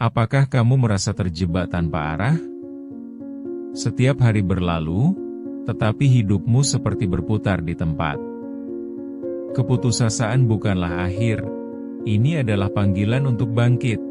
Apakah kamu merasa terjebak tanpa arah? Setiap hari berlalu, tetapi hidupmu seperti berputar di tempat. Keputusasaan bukanlah akhir, ini adalah panggilan untuk bangkit.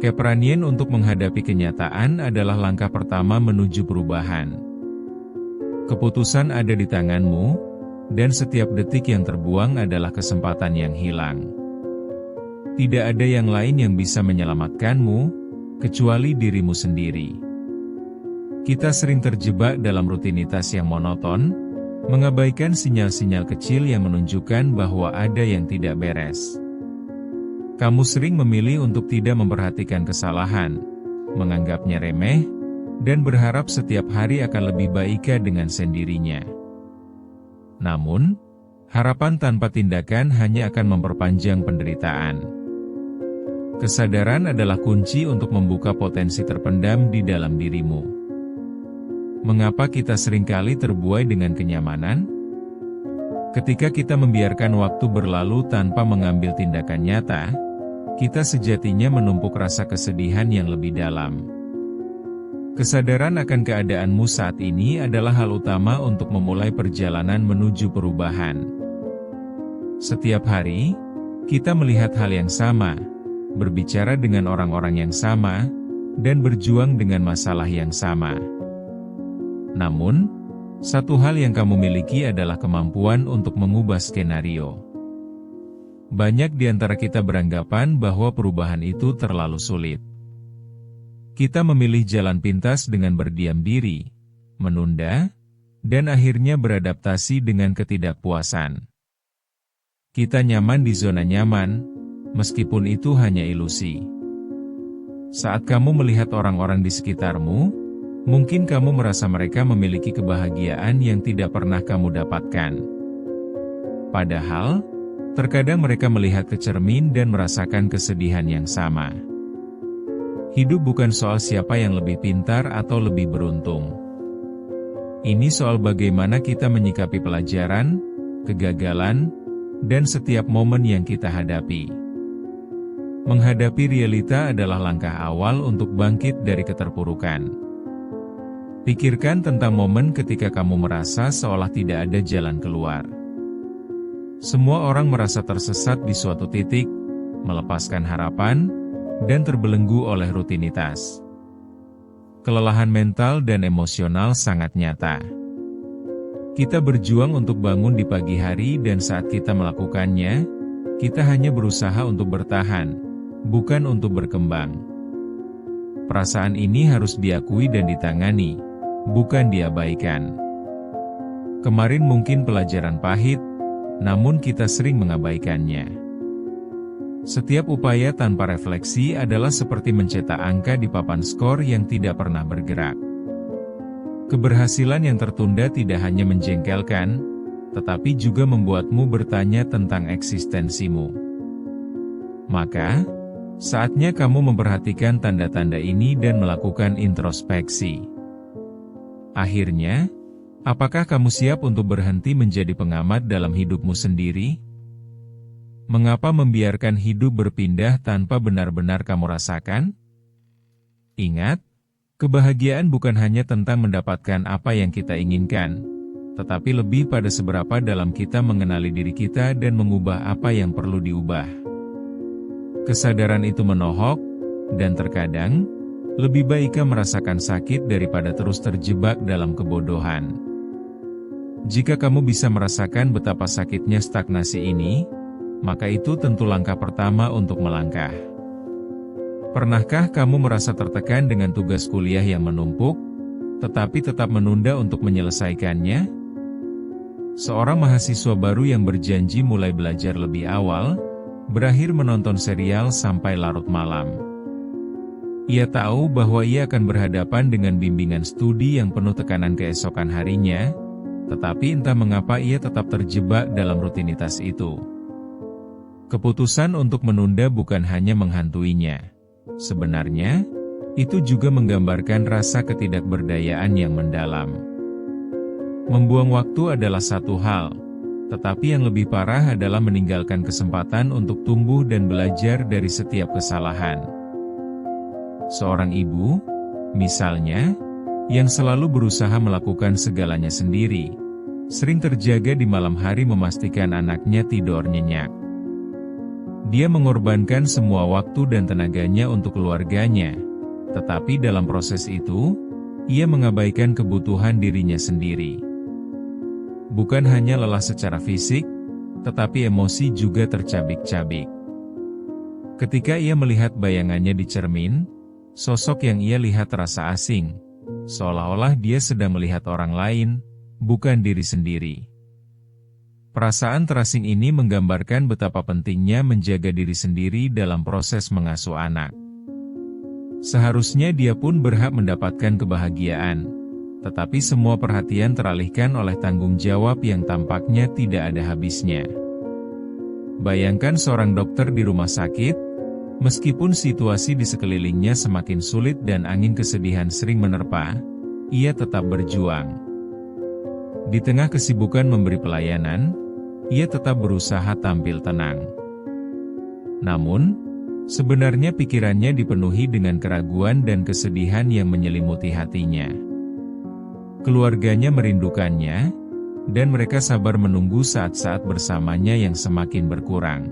Keberanian untuk menghadapi kenyataan adalah langkah pertama menuju perubahan. Keputusan ada di tanganmu, dan setiap detik yang terbuang adalah kesempatan yang hilang. Tidak ada yang lain yang bisa menyelamatkanmu, kecuali dirimu sendiri. Kita sering terjebak dalam rutinitas yang monoton, mengabaikan sinyal-sinyal kecil yang menunjukkan bahwa ada yang tidak beres. Kamu sering memilih untuk tidak memperhatikan kesalahan, menganggapnya remeh, dan berharap setiap hari akan lebih baik dengan sendirinya. Namun, harapan tanpa tindakan hanya akan memperpanjang penderitaan. Kesadaran adalah kunci untuk membuka potensi terpendam di dalam dirimu. Mengapa kita seringkali terbuai dengan kenyamanan? Ketika kita membiarkan waktu berlalu tanpa mengambil tindakan nyata, kita sejatinya menumpuk rasa kesedihan yang lebih dalam. Kesadaran akan keadaanmu saat ini adalah hal utama untuk memulai perjalanan menuju perubahan. Setiap hari, kita melihat hal yang sama, berbicara dengan orang-orang yang sama, dan berjuang dengan masalah yang sama. Namun, satu hal yang kamu miliki adalah kemampuan untuk mengubah skenario. Banyak di antara kita beranggapan bahwa perubahan itu terlalu sulit. Kita memilih jalan pintas dengan berdiam diri, menunda, dan akhirnya beradaptasi dengan ketidakpuasan. Kita nyaman di zona nyaman, meskipun itu hanya ilusi. Saat kamu melihat orang-orang di sekitarmu, mungkin kamu merasa mereka memiliki kebahagiaan yang tidak pernah kamu dapatkan. Padahal, terkadang mereka melihat ke cermin dan merasakan kesedihan yang sama. Hidup bukan soal siapa yang lebih pintar atau lebih beruntung. Ini soal bagaimana kita menyikapi pelajaran, kegagalan, dan setiap momen yang kita hadapi. Menghadapi realita adalah langkah awal untuk bangkit dari keterpurukan. Pikirkan tentang momen ketika kamu merasa seolah tidak ada jalan keluar. Semua orang merasa tersesat di suatu titik, melepaskan harapan, dan terbelenggu oleh rutinitas. Kelelahan mental dan emosional sangat nyata. Kita berjuang untuk bangun di pagi hari dan saat kita melakukannya, kita hanya berusaha untuk bertahan, bukan untuk berkembang. Perasaan ini harus diakui dan ditangani, bukan diabaikan. Kemarin mungkin pelajaran pahit, namun kita sering mengabaikannya. Setiap upaya tanpa refleksi adalah seperti mencetak angka di papan skor yang tidak pernah bergerak. Keberhasilan yang tertunda tidak hanya menjengkelkan, tetapi juga membuatmu bertanya tentang eksistensimu. Maka, saatnya kamu memperhatikan tanda-tanda ini dan melakukan introspeksi. Akhirnya, apakah kamu siap untuk berhenti menjadi pengamat dalam hidupmu sendiri? Mengapa membiarkan hidup berpindah tanpa benar-benar kamu rasakan? Ingat, kebahagiaan bukan hanya tentang mendapatkan apa yang kita inginkan, tetapi lebih pada seberapa dalam kita mengenali diri kita dan mengubah apa yang perlu diubah. Kesadaran itu menohok, dan terkadang, lebih baik merasakan sakit daripada terus terjebak dalam kebodohan. Jika kamu bisa merasakan betapa sakitnya stagnasi ini, maka itu tentu langkah pertama untuk melangkah. Pernahkah kamu merasa tertekan dengan tugas kuliah yang menumpuk, tetapi tetap menunda untuk menyelesaikannya? Seorang mahasiswa baru yang berjanji mulai belajar lebih awal, berakhir menonton serial sampai larut malam. Ia tahu bahwa ia akan berhadapan dengan bimbingan studi yang penuh tekanan keesokan harinya, tetapi entah mengapa ia tetap terjebak dalam rutinitas itu. Keputusan untuk menunda bukan hanya menghantuinya. Sebenarnya, itu juga menggambarkan rasa ketidakberdayaan yang mendalam. Membuang waktu adalah satu hal, tetapi yang lebih parah adalah meninggalkan kesempatan untuk tumbuh dan belajar dari setiap kesalahan. Seorang ibu, misalnya, yang selalu berusaha melakukan segalanya sendiri, sering terjaga di malam hari memastikan anaknya tidur nyenyak. Dia mengorbankan semua waktu dan tenaganya untuk keluarganya, tetapi dalam proses itu, ia mengabaikan kebutuhan dirinya sendiri. Bukan hanya lelah secara fisik, tetapi emosi juga tercabik-cabik. Ketika ia melihat bayangannya di cermin, sosok yang ia lihat terasa asing, seolah-olah dia sedang melihat orang lain, bukan diri sendiri. Perasaan terasing ini menggambarkan betapa pentingnya menjaga diri sendiri dalam proses mengasuh anak. Seharusnya dia pun berhak mendapatkan kebahagiaan, tetapi semua perhatian teralihkan oleh tanggung jawab yang tampaknya tidak ada habisnya. Bayangkan seorang dokter di rumah sakit, meskipun situasi di sekelilingnya semakin sulit dan angin kesedihan sering menerpa, ia tetap berjuang. Di tengah kesibukan memberi pelayanan, ia tetap berusaha tampil tenang. Namun, sebenarnya pikirannya dipenuhi dengan keraguan dan kesedihan yang menyelimuti hatinya. Keluarganya merindukannya, dan mereka sabar menunggu saat-saat bersamanya yang semakin berkurang.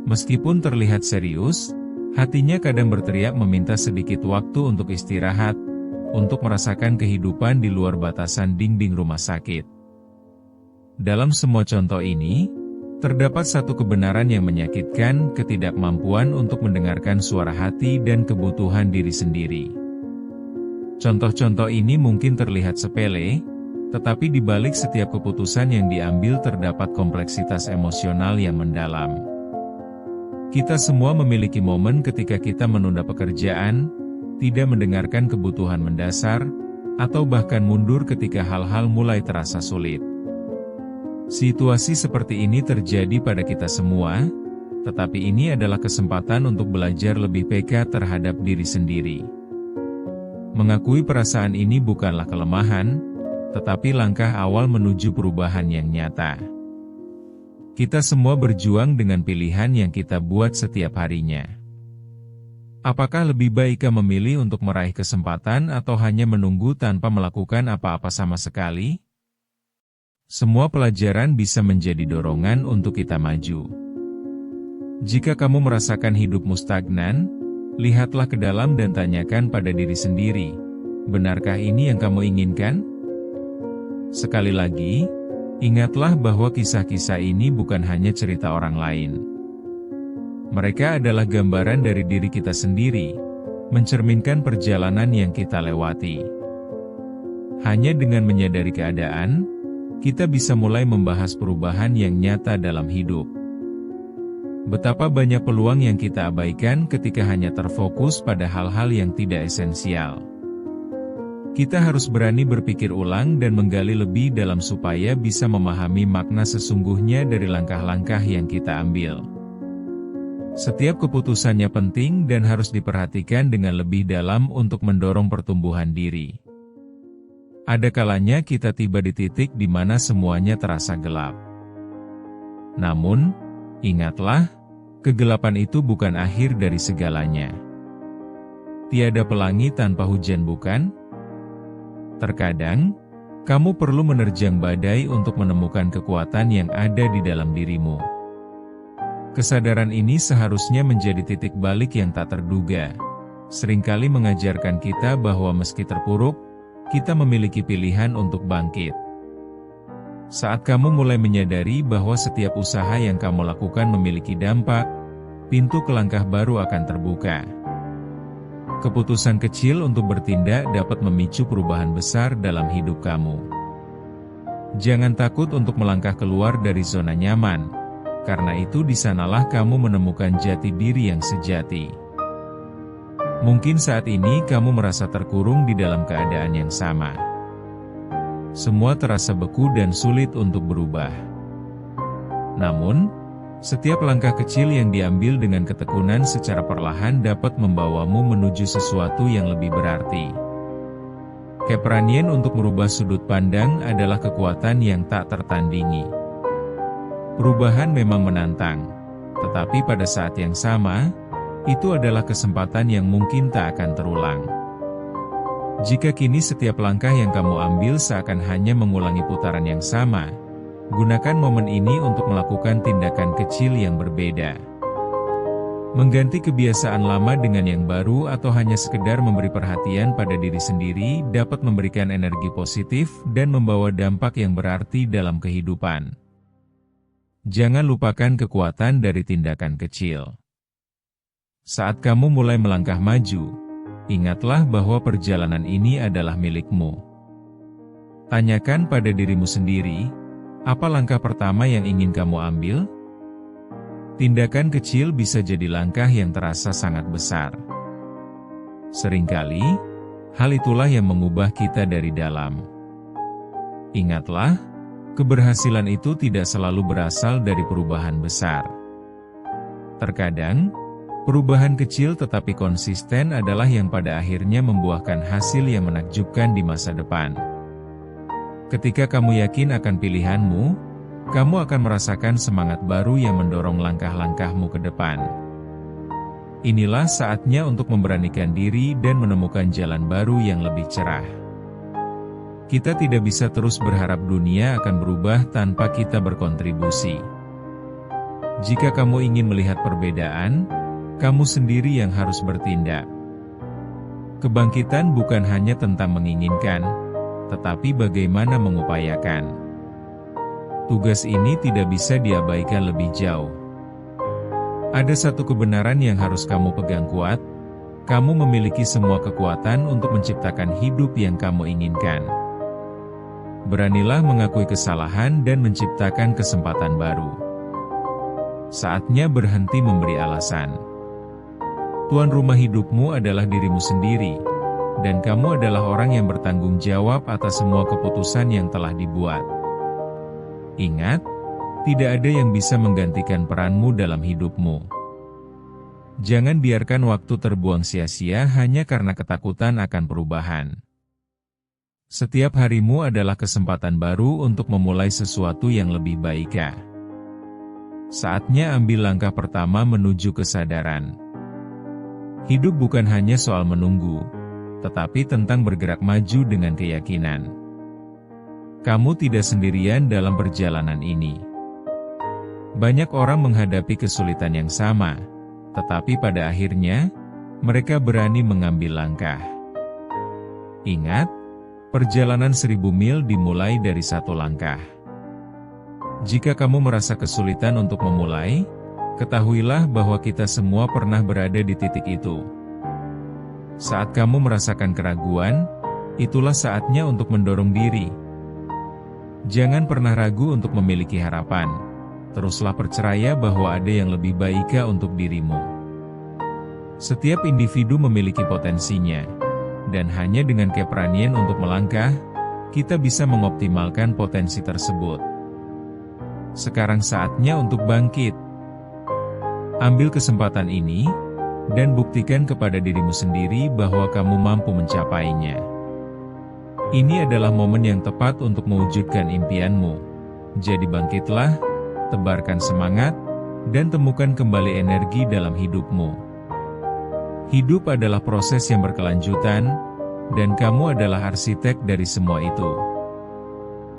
Meskipun terlihat serius, hatinya kadang berteriak meminta sedikit waktu untuk istirahat, untuk merasakan kehidupan di luar batasan dinding rumah sakit. Dalam semua contoh ini, terdapat satu kebenaran yang menyakitkan: ketidakmampuan untuk mendengarkan suara hati dan kebutuhan diri sendiri. Contoh-contoh ini mungkin terlihat sepele, tetapi di balik setiap keputusan yang diambil terdapat kompleksitas emosional yang mendalam. Kita semua memiliki momen ketika kita menunda pekerjaan, tidak mendengarkan kebutuhan mendasar, atau bahkan mundur ketika hal-hal mulai terasa sulit. Situasi seperti ini terjadi pada kita semua, tetapi ini adalah kesempatan untuk belajar lebih peka terhadap diri sendiri. Mengakui perasaan ini bukanlah kelemahan, tetapi langkah awal menuju perubahan yang nyata. Kita semua berjuang dengan pilihan yang kita buat setiap harinya. Apakah lebih baik memilih untuk meraih kesempatan atau hanya menunggu tanpa melakukan apa-apa sama sekali? Semua pelajaran bisa menjadi dorongan untuk kita maju. Jika kamu merasakan hidupmu stagnan, lihatlah ke dalam dan tanyakan pada diri sendiri, benarkah ini yang kamu inginkan? Sekali lagi, ingatlah bahwa kisah-kisah ini bukan hanya cerita orang lain. Mereka adalah gambaran dari diri kita sendiri, mencerminkan perjalanan yang kita lewati. Hanya dengan menyadari keadaan, kita bisa mulai membahas perubahan yang nyata dalam hidup. Betapa banyak peluang yang kita abaikan ketika hanya terfokus pada hal-hal yang tidak esensial. Kita harus berani berpikir ulang dan menggali lebih dalam supaya bisa memahami makna sesungguhnya dari langkah-langkah yang kita ambil. Setiap keputusannya penting dan harus diperhatikan dengan lebih dalam untuk mendorong pertumbuhan diri. Ada kalanya kita tiba di titik di mana semuanya terasa gelap. Namun, ingatlah, kegelapan itu bukan akhir dari segalanya. Tiada pelangi tanpa hujan, bukan? Terkadang, kamu perlu menerjang badai untuk menemukan kekuatan yang ada di dalam dirimu. Kesadaran ini seharusnya menjadi titik balik yang tak terduga. Seringkali mengajarkan kita bahwa meski terpuruk, kita memiliki pilihan untuk bangkit. Saat kamu mulai menyadari bahwa setiap usaha yang kamu lakukan memiliki dampak, pintu ke langkah baru akan terbuka. Keputusan kecil untuk bertindak dapat memicu perubahan besar dalam hidup kamu. Jangan takut untuk melangkah keluar dari zona nyaman, karena itu di sanalah kamu menemukan jati diri yang sejati. Mungkin saat ini kamu merasa terkurung di dalam keadaan yang sama. Semua terasa beku dan sulit untuk berubah. Namun, setiap langkah kecil yang diambil dengan ketekunan secara perlahan dapat membawamu menuju sesuatu yang lebih berarti. Keberanian untuk merubah sudut pandang adalah kekuatan yang tak tertandingi. Perubahan memang menantang, tetapi pada saat yang sama, Itu adalah kesempatan yang mungkin tak akan terulang. Jika kini setiap langkah yang kamu ambil seakan hanya mengulangi putaran yang sama, gunakan momen ini untuk melakukan tindakan kecil yang berbeda. Mengganti kebiasaan lama dengan yang baru atau hanya sekedar memberi perhatian pada diri sendiri dapat memberikan energi positif dan membawa dampak yang berarti dalam kehidupan. Jangan lupakan kekuatan dari tindakan kecil. Saat kamu mulai melangkah maju, ingatlah bahwa perjalanan ini adalah milikmu. Tanyakan pada dirimu sendiri, apa langkah pertama yang ingin kamu ambil? Tindakan kecil bisa jadi langkah yang terasa sangat besar. Seringkali, hal itulah yang mengubah kita dari dalam. Ingatlah, keberhasilan itu tidak selalu berasal dari perubahan besar. Terkadang, perubahan kecil tetapi konsisten adalah yang pada akhirnya membuahkan hasil yang menakjubkan di masa depan. Ketika kamu yakin akan pilihanmu, kamu akan merasakan semangat baru yang mendorong langkah-langkahmu ke depan. Inilah saatnya untuk memberanikan diri dan menemukan jalan baru yang lebih cerah. Kita tidak bisa terus berharap dunia akan berubah tanpa kita berkontribusi. Jika kamu ingin melihat perbedaan, kamu sendiri yang harus bertindak. Kebangkitan bukan hanya tentang menginginkan, tetapi bagaimana mengupayakan. Tugas ini tidak bisa diabaikan lebih jauh. Ada satu kebenaran yang harus kamu pegang kuat, kamu memiliki semua kekuatan untuk menciptakan hidup yang kamu inginkan. Beranilah mengakui kesalahan dan menciptakan kesempatan baru. Saatnya berhenti memberi alasan. Tuan rumah hidupmu adalah dirimu sendiri, dan kamu adalah orang yang bertanggung jawab atas semua keputusan yang telah dibuat. Ingat, tidak ada yang bisa menggantikan peranmu dalam hidupmu. Jangan biarkan waktu terbuang sia-sia hanya karena ketakutan akan perubahan. Setiap harimu adalah kesempatan baru untuk memulai sesuatu yang lebih baik. Saatnya ambil langkah pertama menuju kesadaran. Hidup bukan hanya soal menunggu, tetapi tentang bergerak maju dengan keyakinan. Kamu tidak sendirian dalam perjalanan ini. Banyak orang menghadapi kesulitan yang sama, tetapi pada akhirnya, mereka berani mengambil langkah. Ingat, perjalanan 1000 mil dimulai dari satu langkah. Jika kamu merasa kesulitan untuk memulai, ketahuilah bahwa kita semua pernah berada di titik itu. Saat kamu merasakan keraguan, itulah saatnya untuk mendorong diri. Jangan pernah ragu untuk memiliki harapan. Teruslah percaya bahwa ada yang lebih baik untuk dirimu. Setiap individu memiliki potensinya, dan hanya dengan keberanian untuk melangkah, kita bisa mengoptimalkan potensi tersebut. Sekarang saatnya untuk bangkit. Ambil kesempatan ini, dan buktikan kepada dirimu sendiri bahwa kamu mampu mencapainya. Ini adalah momen yang tepat untuk mewujudkan impianmu. Jadi bangkitlah, tebarkan semangat, dan temukan kembali energi dalam hidupmu. Hidup adalah proses yang berkelanjutan, dan kamu adalah arsitek dari semua itu.